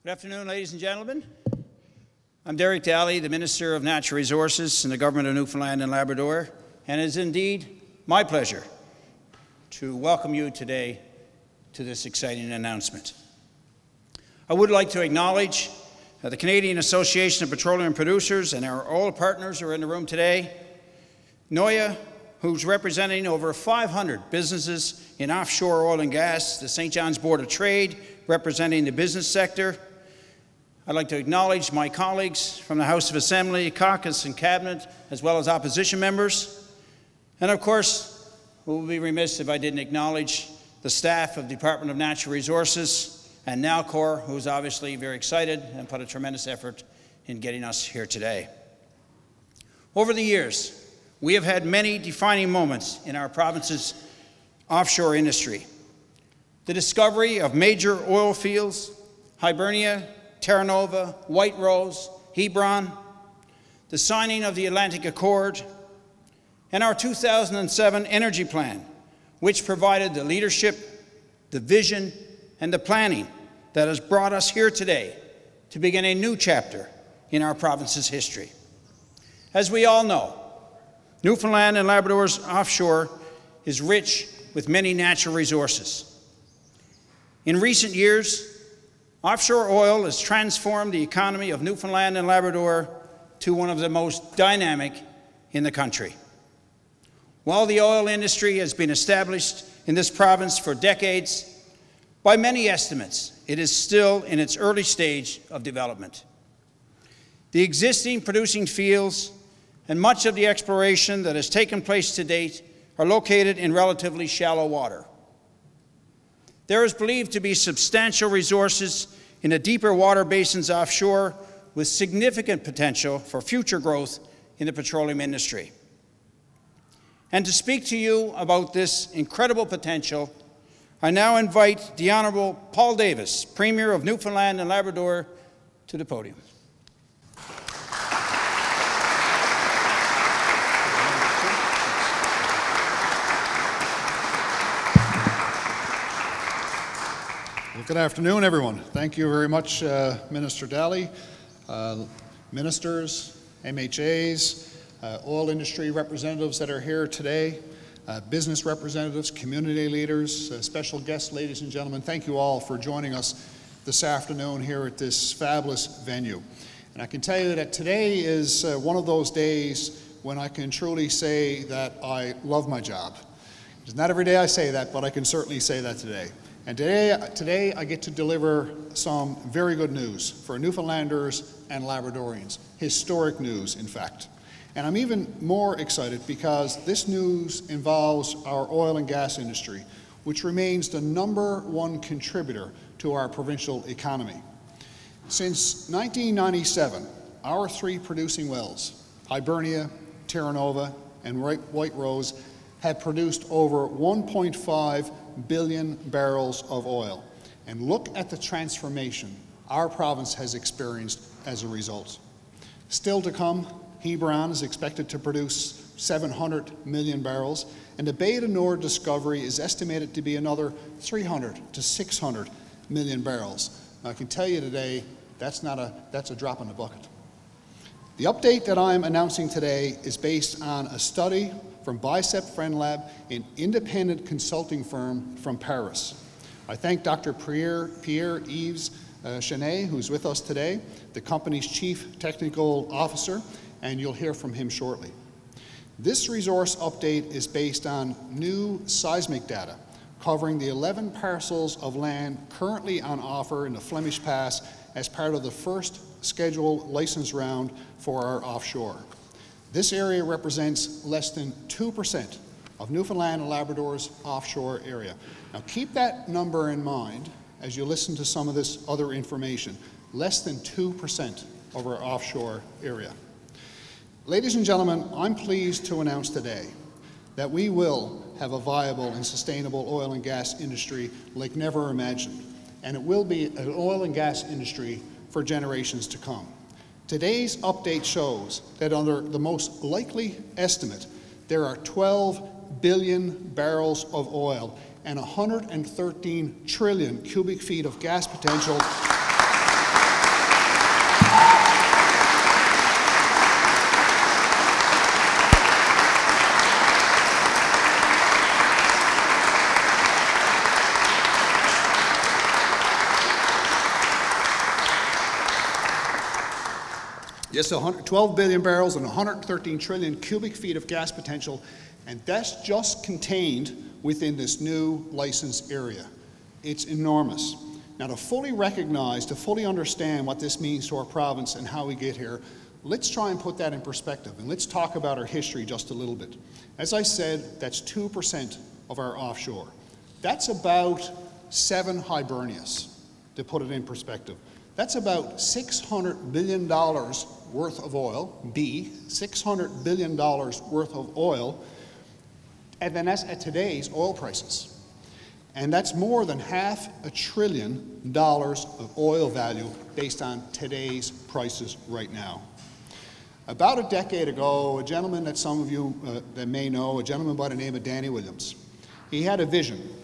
Good afternoon, ladies and gentlemen. I'm Derek Daly, the Minister of Natural Resources in the Government of Newfoundland and Labrador, and it is indeed my pleasure to welcome you today to this exciting announcement. I would like to acknowledge the Canadian Association of Petroleum Producers and our oil partners who are in the room today, NOYA, who's representing over 500 businesses in offshore oil and gas, the St. John's Board of Trade, representing the business sector. I'd like to acknowledge my colleagues from the House of Assembly, caucus, and cabinet, as well as opposition members. And of course, we would be remiss if I didn't acknowledge the staff of the Department of Natural Resources and Nalcor, who's obviously very excited and put a tremendous effort in getting us here today. Over the years, we have had many defining moments in our province's offshore industry. The discovery of major oil fields, Hibernia, Terra Nova, White Rose, Hebron, the signing of the Atlantic Accord, and our 2007 energy plan, which provided the leadership, the vision, and the planning that has brought us here today to begin a new chapter in our province's history. As we all know, Newfoundland and Labrador's offshore is rich with many natural resources. In recent years, offshore oil has transformed the economy of Newfoundland and Labrador to one of the most dynamic in the country. While the oil industry has been established in this province for decades, by many estimates, it is still in its early stage of development. The existing producing fields and much of the exploration that has taken place to date are located in relatively shallow water. There is believed to be substantial resources in the deeper water basins offshore with significant potential for future growth in the petroleum industry. And to speak to you about this incredible potential, I now invite the Honourable Paul Davis, Premier of Newfoundland and Labrador, to the podium. Good afternoon, everyone. Thank you very much, Minister Daly, ministers, MHAs, oil industry representatives that are here today, business representatives, community leaders, special guests, ladies and gentlemen. Thank you all for joining us this afternoon here at this fabulous venue. And I can tell you that today is one of those days when I can truly say that I love my job. It's not every day I say that, but I can certainly say that today. And today I get to deliver some very good news for Newfoundlanders and Labradorians. Historic news, in fact. And I'm even more excited because this news involves our oil and gas industry, which remains the #1 contributor to our provincial economy. Since 1997, our 3 producing wells, Hibernia, Terra Nova, and White Rose, have produced over 1.5 billion barrels of oil. And look at the transformation our province has experienced as a result. Still to come, Hebron is expected to produce 700 million barrels, and the Bay du Nord discovery is estimated to be another 300 to 600 million barrels. Now, I can tell you today, that's a drop in the bucket. The update that I'm announcing today is based on a study from Bicep FriendLab, an independent consulting firm from Paris. I thank Dr. Pierre-Yves Chenet, who's with us today, the company's Chief Technical Officer, and you'll hear from him shortly. This resource update is based on new seismic data covering the 11 parcels of land currently on offer in the Flemish Pass as part of the first scheduled license round for our offshore. This area represents less than 2% of Newfoundland and Labrador's offshore area. Now keep that number in mind as you listen to some of this other information. Less than 2% of our offshore area. Ladies and gentlemen, I'm pleased to announce today that we will have a viable and sustainable oil and gas industry like never imagined. And it will be an oil and gas industry for generations to come. Today's update shows that under the most likely estimate, there are 12 billion barrels of oil and 113 trillion cubic feet of gas potential Yes, 12 billion barrels and 113 trillion cubic feet of gas potential, and that's just contained within this new license area. It's enormous. Now, to fully recognize, to fully understand what this means to our province and how we get here, let's try and put that in perspective, and let's talk about our history just a little bit. As I said, that's 2% of our offshore. That's about 7 Hibernias, to put it in perspective. That's about $600 billion worth of oil, $600 billion worth of oil, and then that's at today's oil prices. And that's more than $500 billion of oil value based on today's prices right now. About a decade ago, a gentleman that some of you that may know, a gentleman by the name of Danny Williams, he had a vision,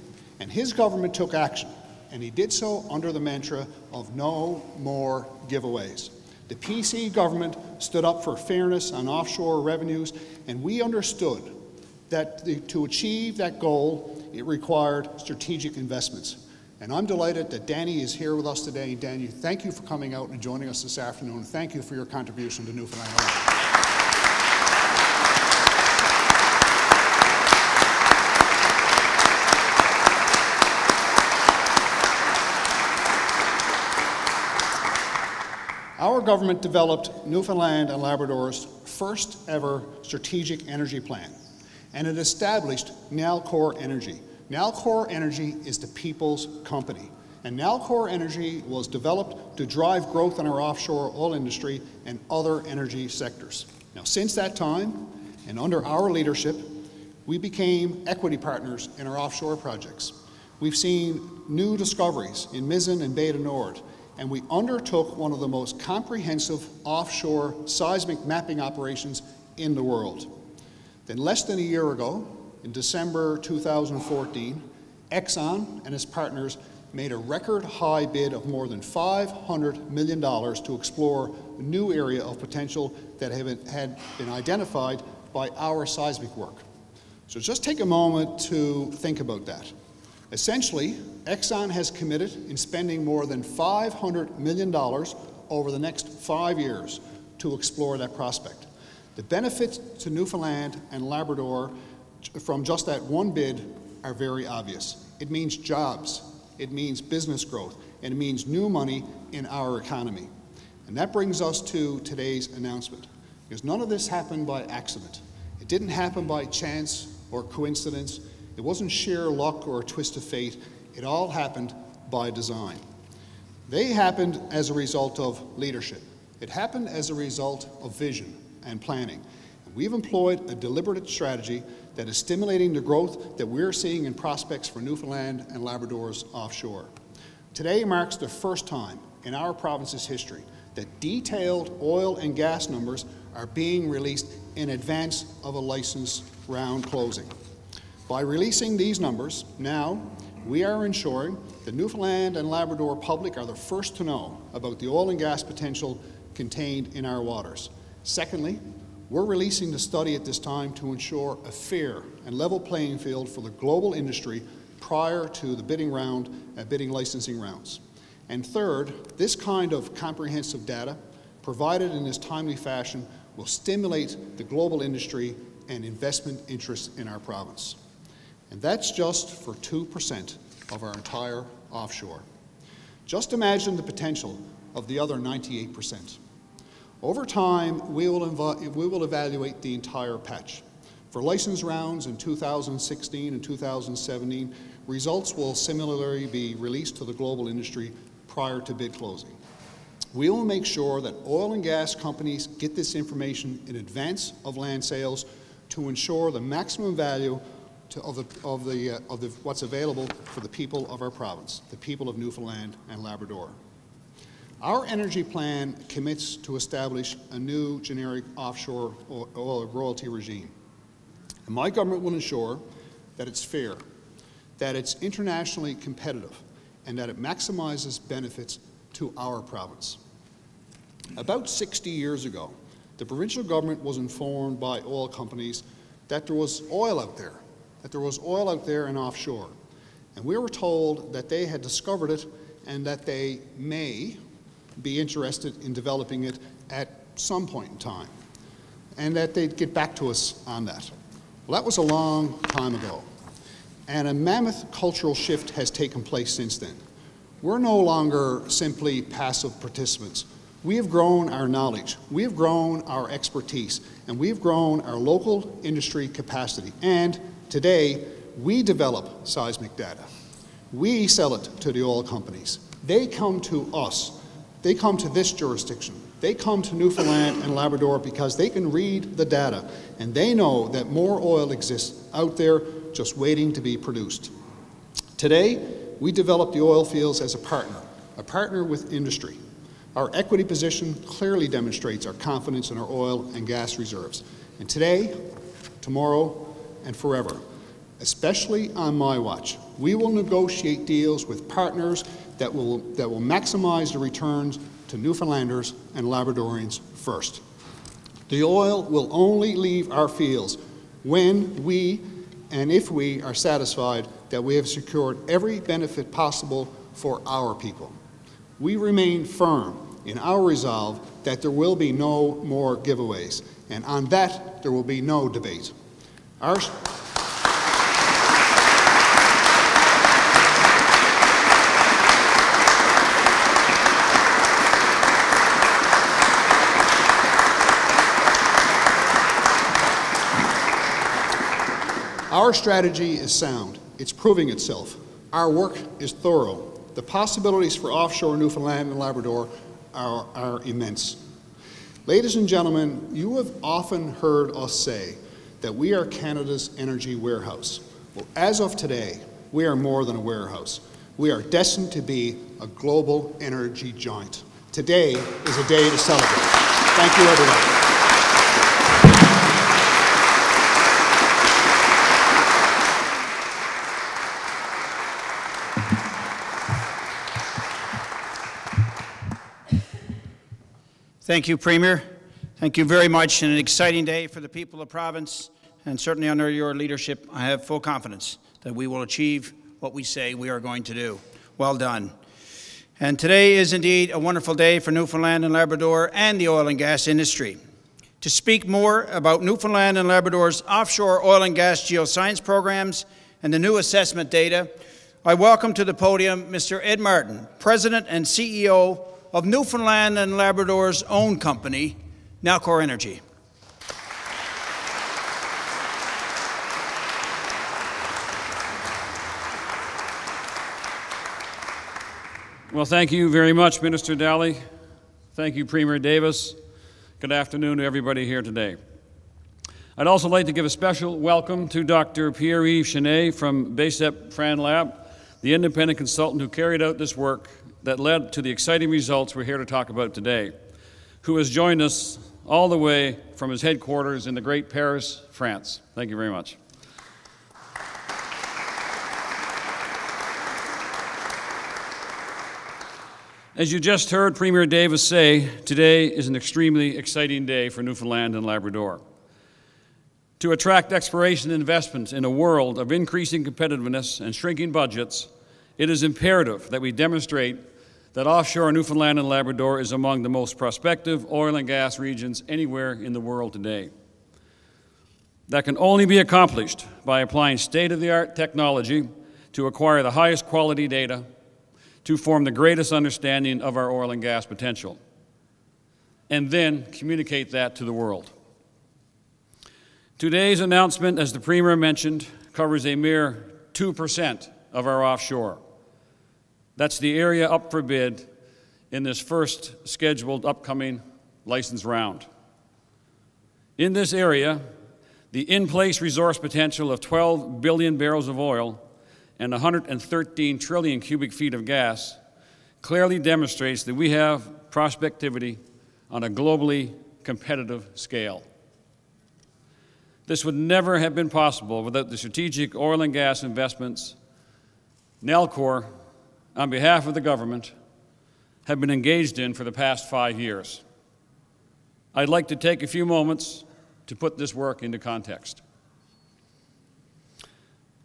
and his government took action, and he did so under the mantra of no more giveaways. The PC government stood up for fairness on offshore revenues, and we understood that to achieve that goal, it required strategic investments. And I'm delighted that Danny is here with us today. Danny, thank you for coming out and joining us this afternoon. Thank you for your contribution to Newfoundland. Our government developed Newfoundland and Labrador's first ever strategic energy plan, and it established Nalcor Energy. Nalcor Energy is the people's company, and Nalcor Energy was developed to drive growth in our offshore oil industry and other energy sectors. Now, since that time, and under our leadership, we became equity partners in our offshore projects. We've seen new discoveries in Mizzen and Bay du Nord, and we undertook one of the most comprehensive offshore seismic mapping operations in the world. Then less than a year ago, in December 2014, Exxon and his partners made a record high bid of more than $500 million to explore a new area of potential that had been identified by our seismic work. So just take a moment to think about that. Essentially, Exxon has committed in spending more than $500 million over the next 5 years to explore that prospect. The benefits to Newfoundland and Labrador from just that one bid are very obvious. It means jobs, it means business growth, and it means new money in our economy. And that brings us to today's announcement, because none of this happened by accident. It didn't happen by chance or coincidence. It wasn't sheer luck or a twist of fate. It all happened by design. They happened as a result of leadership. It happened as a result of vision and planning. And we've employed a deliberate strategy that is stimulating the growth that we're seeing in prospects for Newfoundland and Labrador's offshore. Today marks the first time in our province's history that detailed oil and gas numbers are being released in advance of a license round closing. By releasing these numbers now, we are ensuring the Newfoundland and Labrador public are the first to know about the oil and gas potential contained in our waters. Secondly, we're releasing the study at this time to ensure a fair and level playing field for the global industry prior to the bidding licensing rounds. And third, this kind of comprehensive data, provided in this timely fashion, will stimulate the global industry and investment interests in our province. And that's just for 2% of our entire offshore. Just imagine the potential of the other 98%. Over time, we will evaluate the entire patch. For license rounds in 2016 and 2017, results will similarly be released to the global industry prior to bid closing. We will make sure that oil and gas companies get this information in advance of land sales to ensure the maximum value of what's available for the people of our province, the people of Newfoundland and Labrador. Our energy plan commits to establish a new generic offshore oil royalty regime. And my government will ensure that it's fair, that it's internationally competitive, and that it maximizes benefits to our province. About 60 years ago, the provincial government was informed by oil companies that there was oil out there, and offshore. And we were told that they had discovered it and that they may be interested in developing it at some point in time, and that they'd get back to us on that. Well, that was a long time ago, and a mammoth cultural shift has taken place since then. We're no longer simply passive participants. We have grown our knowledge, we have grown our expertise, and we've grown our local industry capacity. And today, we develop seismic data. We sell it to the oil companies. They come to us. They come to this jurisdiction. They come to Newfoundland and Labrador because they can read the data, and they know that more oil exists out there just waiting to be produced. Today, we develop the oil fields as a partner with industry. Our equity position clearly demonstrates our confidence in our oil and gas reserves. And today, tomorrow, and forever, especially on my watch, we will negotiate deals with partners that will maximize the returns to Newfoundlanders and Labradorians first. The oil will only leave our fields when we, and if we, are satisfied that we have secured every benefit possible for our people. We remain firm in our resolve that there will be no more giveaways, and on that there will be no debate. Our strategy is sound. It's proving itself. Our work is thorough. The possibilities for offshore Newfoundland and Labrador are immense. Ladies and gentlemen, you have often heard us say that we are Canada's energy warehouse. Well, as of today, we are more than a warehouse. We are destined to be a global energy giant. Today is a day to celebrate. Thank you, everyone. Thank you, Premier. Thank you very much, and an exciting day for the people of the province, and certainly under your leadership, I have full confidence that we will achieve what we say we are going to do. Well done. And today is indeed a wonderful day for Newfoundland and Labrador and the oil and gas industry. To speak more about Newfoundland and Labrador's offshore oil and gas geoscience programs and the new assessment data, I welcome to the podium Mr. Ed Martin, President and CEO of Newfoundland and Labrador's own company, Nalcor Energy. Well, thank you very much, Minister Daly. Thank you, Premier Davis. Good afternoon to everybody here today. I'd also like to give a special welcome to Dr. Pierre-Yves Chenet from BASEP FranLab, the independent consultant who carried out this work that led to the exciting results we're here to talk about today, who has joined us all the way from his headquarters in the great Paris, France. Thank you very much. As you just heard Premier Davis say, today is an extremely exciting day for Newfoundland and Labrador. To attract exploration investments in a world of increasing competitiveness and shrinking budgets, it is imperative that we demonstrate that offshore Newfoundland and Labrador is among the most prospective oil and gas regions anywhere in the world today. That can only be accomplished by applying state-of-the-art technology to acquire the highest quality data to form the greatest understanding of our oil and gas potential, and then communicate that to the world. Today's announcement, as the Premier mentioned, covers a mere 2% of our offshore. That's the area up for bid in this first scheduled upcoming license round. In this area, the in-place resource potential of 12 billion barrels of oil and 113 trillion cubic feet of gas clearly demonstrates that we have prospectivity on a globally competitive scale. This would never have been possible without the strategic oil and gas investments Nalcor, on behalf of the government, have been engaged in for the past 5 years. I'd like to take a few moments to put this work into context.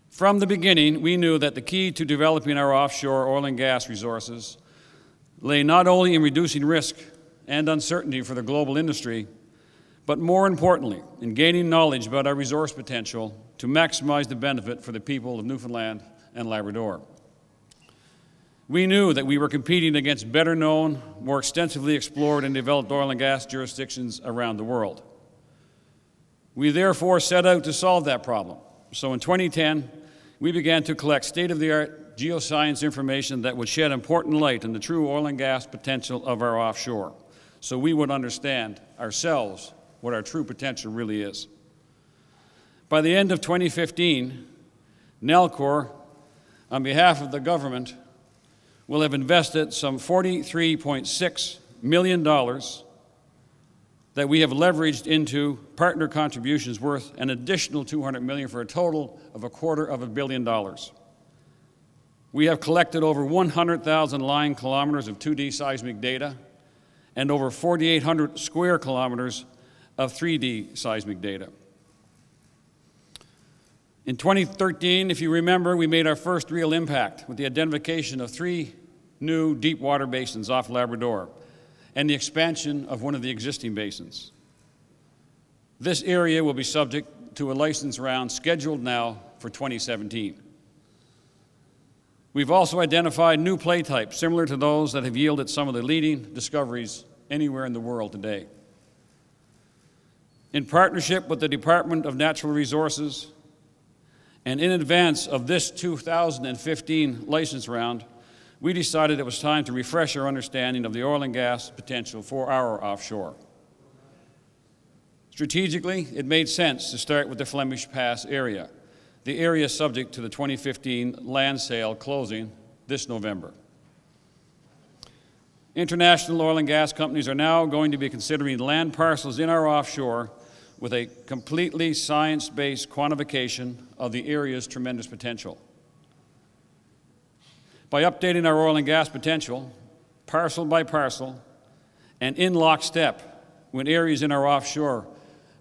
From the beginning, we knew that the key to developing our offshore oil and gas resources lay not only in reducing risk and uncertainty for the global industry, but more importantly, in gaining knowledge about our resource potential to maximize the benefit for the people of Newfoundland and Labrador. We knew that we were competing against better known, more extensively explored and developed oil and gas jurisdictions around the world. We therefore set out to solve that problem. So in 2010, we began to collect state-of-the-art geoscience information that would shed important light on the true oil and gas potential of our offshore, so we would understand ourselves what our true potential really is. By the end of 2015, Nalcor, on behalf of the government, will have invested some $43.6 million that we have leveraged into partner contributions worth an additional $200 million for a total of $250 million. We have collected over 100,000 line kilometers of 2D seismic data and over 4,800 square kilometers of 3D seismic data. In 2013, if you remember, we made our first real impact with the identification of 3 new deep water basins off Labrador and the expansion of one of the existing basins. This area will be subject to a license round scheduled now for 2017. We've also identified new play types similar to those that have yielded some of the leading discoveries anywhere in the world today. In partnership with the Department of Natural Resources and in advance of this 2015 license round, we decided it was time to refresh our understanding of the oil and gas potential for our offshore. Strategically, it made sense to start with the Flemish Pass area, the area subject to the 2015 land sale closing this November. International oil and gas companies are now going to be considering land parcels in our offshore with a completely science-based quantification of the area's tremendous potential. By updating our oil and gas potential, parcel by parcel, and in lockstep, when areas in our offshore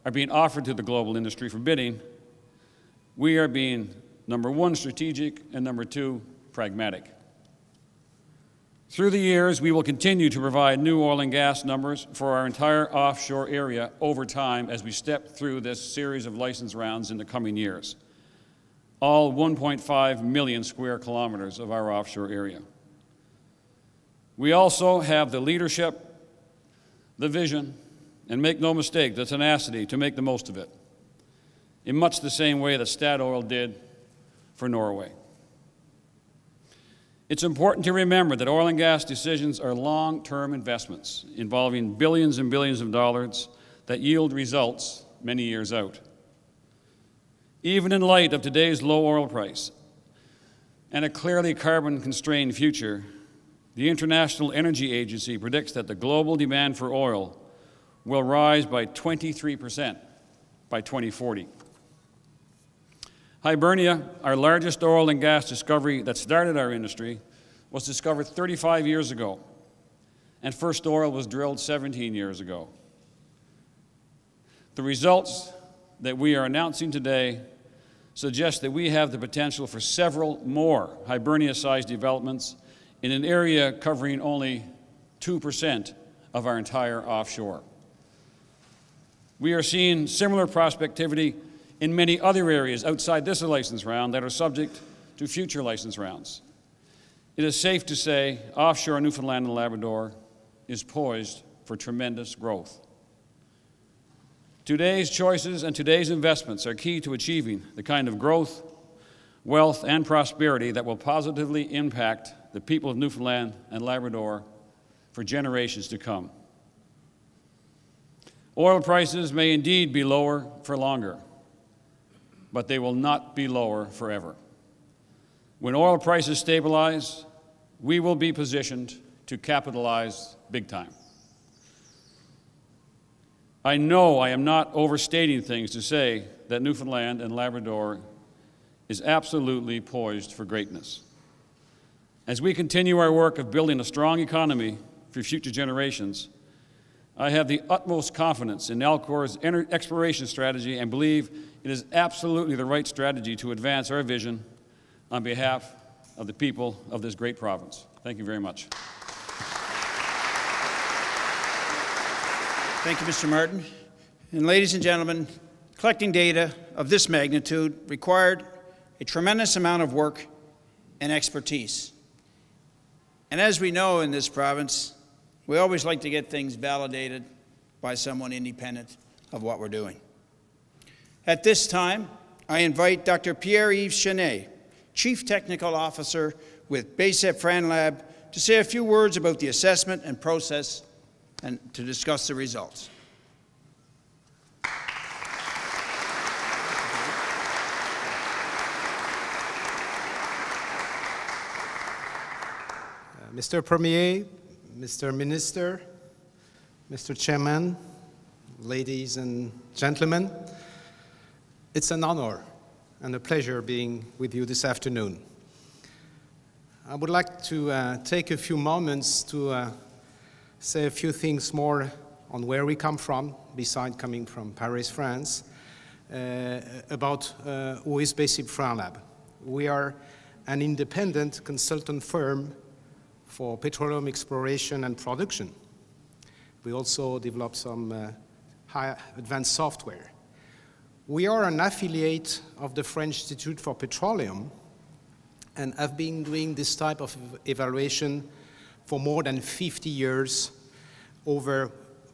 are being offered to the global industry for bidding, we are being, number 1, strategic, and number 2, pragmatic. Through the years, we will continue to provide new oil and gas numbers for our entire offshore area over time as we step through this series of license rounds in the coming years. All 1.5 million square kilometers of our offshore area. We also have the leadership, the vision, and make no mistake, the tenacity to make the most of it, in much the same way that Statoil did for Norway. It's important to remember that oil and gas decisions are long-term investments involving billions and billions of dollars that yield results many years out. Even in light of today's low oil price and a clearly carbon-constrained future, the International Energy Agency predicts that the global demand for oil will rise by 23% by 2040. Hibernia, our largest oil and gas discovery that started our industry, was discovered 35 years ago, and first oil was drilled 17 years ago. The results that we are announcing today suggest that we have the potential for several more Hibernia-sized developments in an area covering only 2% of our entire offshore. We are seeing similar prospectivity in many other areas outside this license round that are subject to future license rounds. It is safe to say offshore Newfoundland and Labrador is poised for tremendous growth. Today's choices and today's investments are key to achieving the kind of growth, wealth, and prosperity that will positively impact the people of Newfoundland and Labrador for generations to come. Oil prices may indeed be lower for longer, but they will not be lower forever. When oil prices stabilize, we will be positioned to capitalize big time. I know I am not overstating things to say that Newfoundland and Labrador is absolutely poised for greatness. As we continue our work of building a strong economy for future generations, I have the utmost confidence in Nalcor's exploration strategy and believe it is absolutely the right strategy to advance our vision on behalf of the people of this great province. Thank you very much. Thank you, Mr. Martin. And ladies and gentlemen, collecting data of this magnitude required a tremendous amount of work and expertise. And as we know in this province, we always like to get things validated by someone independent of what we're doing. At this time, I invite Dr. Pierre-Yves Chenet, Chief Technical Officer with BASEP FranLab, to say a few words about the assessment and process and to discuss the results. Mr. Premier, Mr. Minister, Mr. Chairman, ladies and gentlemen, it's an honor and a pleasure being with you this afternoon. I would like to take a few moments to say a few things more on where we come from, besides coming from Paris, France, about who is BASEP FranLab. We are an independent consultant firm for petroleum exploration and production. We also develop some high advanced software. We are an affiliate of the French Institute for Petroleum and have been doing this type of evaluation for more than 50 years over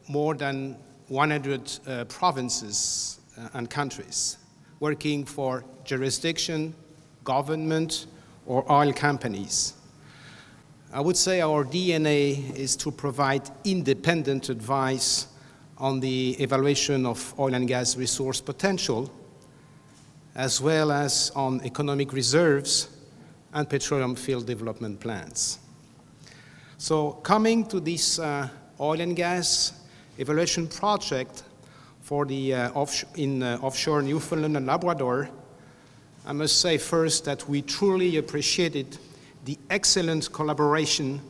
more than 100 provinces and countries, working for jurisdiction, government, or oil companies. I would say our DNA is to provide independent advice on the evaluation of oil and gas resource potential, as well as on economic reserves and petroleum field development plans. So coming to this oil and gas evaluation project for the offshore Newfoundland and Labrador, I must say first that we truly appreciated the excellent collaboration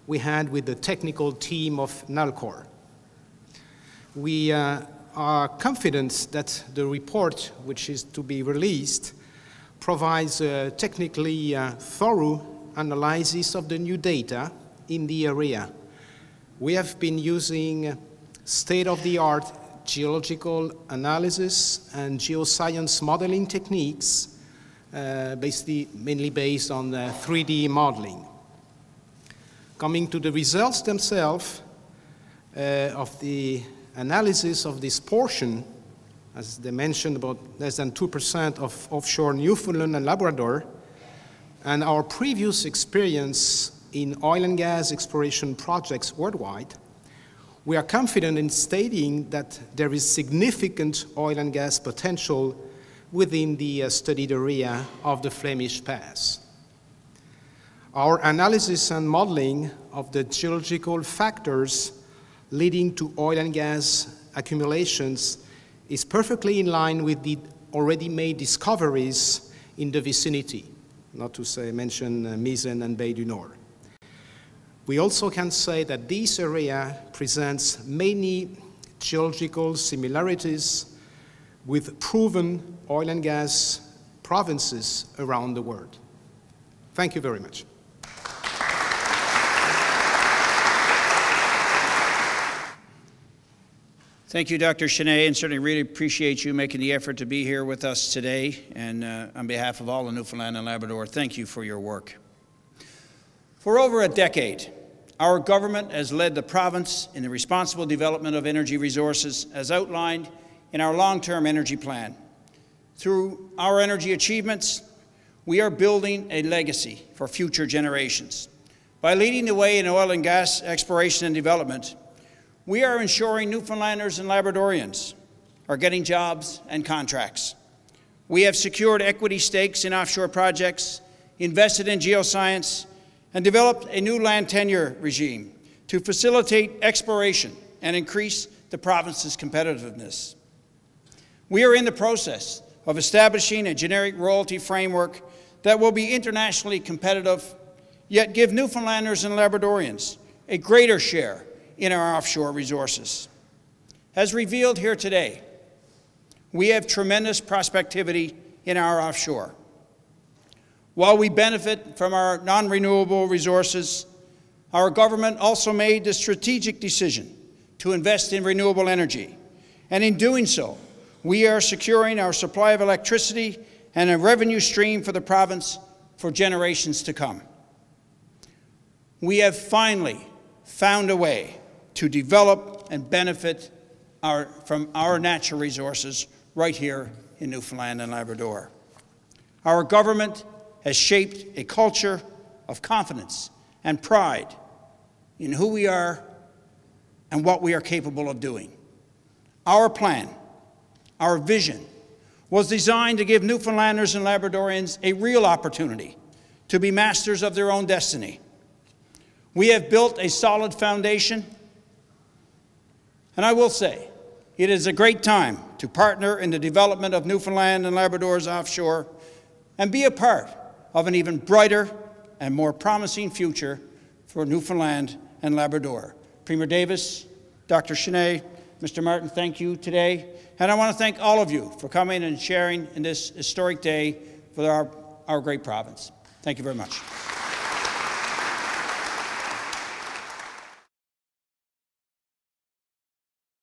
we had with the technical team of NALCOR. We are confident that the report, which is to be released, provides a technically thorough analysis of the new data in the area. We have been using state-of-the-art geological analysis and geoscience modeling techniques, mainly based on 3D modeling. Coming to the results themselves of the analysis of this portion, as they mentioned, about less than 2% of offshore Newfoundland and Labrador, and our previous experience in oil and gas exploration projects worldwide, we are confident in stating that there is significant oil and gas potential within the studied area of the Flemish Pass. Our analysis and modeling of the geological factors leading to oil and gas accumulations is perfectly in line with the already made discoveries in the vicinity, not to mention Mizen and Bay du Nord. We also can say that this area presents many geological similarities with proven oil and gas provinces around the world. Thank you very much. Thank you, Dr. Chenet, and certainly really appreciate you making the effort to be here with us today. And on behalf of all of Newfoundland and Labrador, thank you for your work. For over a decade, our government has led the province in the responsible development of energy resources as outlined in our long-term energy plan. Through our energy achievements, we are building a legacy for future generations. By leading the way in oil and gas exploration and development, we are ensuring Newfoundlanders and Labradorians are getting jobs and contracts. We have secured equity stakes in offshore projects, invested in geoscience, and developed a new land tenure regime to facilitate exploration and increase the province's competitiveness. We are in the process of establishing a generic royalty framework that will be internationally competitive, yet give Newfoundlanders and Labradorians a greater share in our offshore resources. As revealed here today, we have tremendous prospectivity in our offshore. While we benefit from our non-renewable resources, our government also made the strategic decision to invest in renewable energy. And in doing so, we are securing our supply of electricity and a revenue stream for the province for generations to come. We have finally found a way to develop and benefit from our natural resources right here in Newfoundland and Labrador. Our government has shaped a culture of confidence and pride in who we are and what we are capable of doing. Our plan, our vision, was designed to give Newfoundlanders and Labradorians a real opportunity to be masters of their own destiny. We have built a solid foundation, and I will say, it is a great time to partner in the development of Newfoundland and Labrador's offshore and be a part of an even brighter and more promising future for Newfoundland and Labrador. Premier Davis, Dr. Cheney, Mr. Martin, thank you today. And I want to thank all of you for coming and sharing in this historic day for our great province. Thank you very much.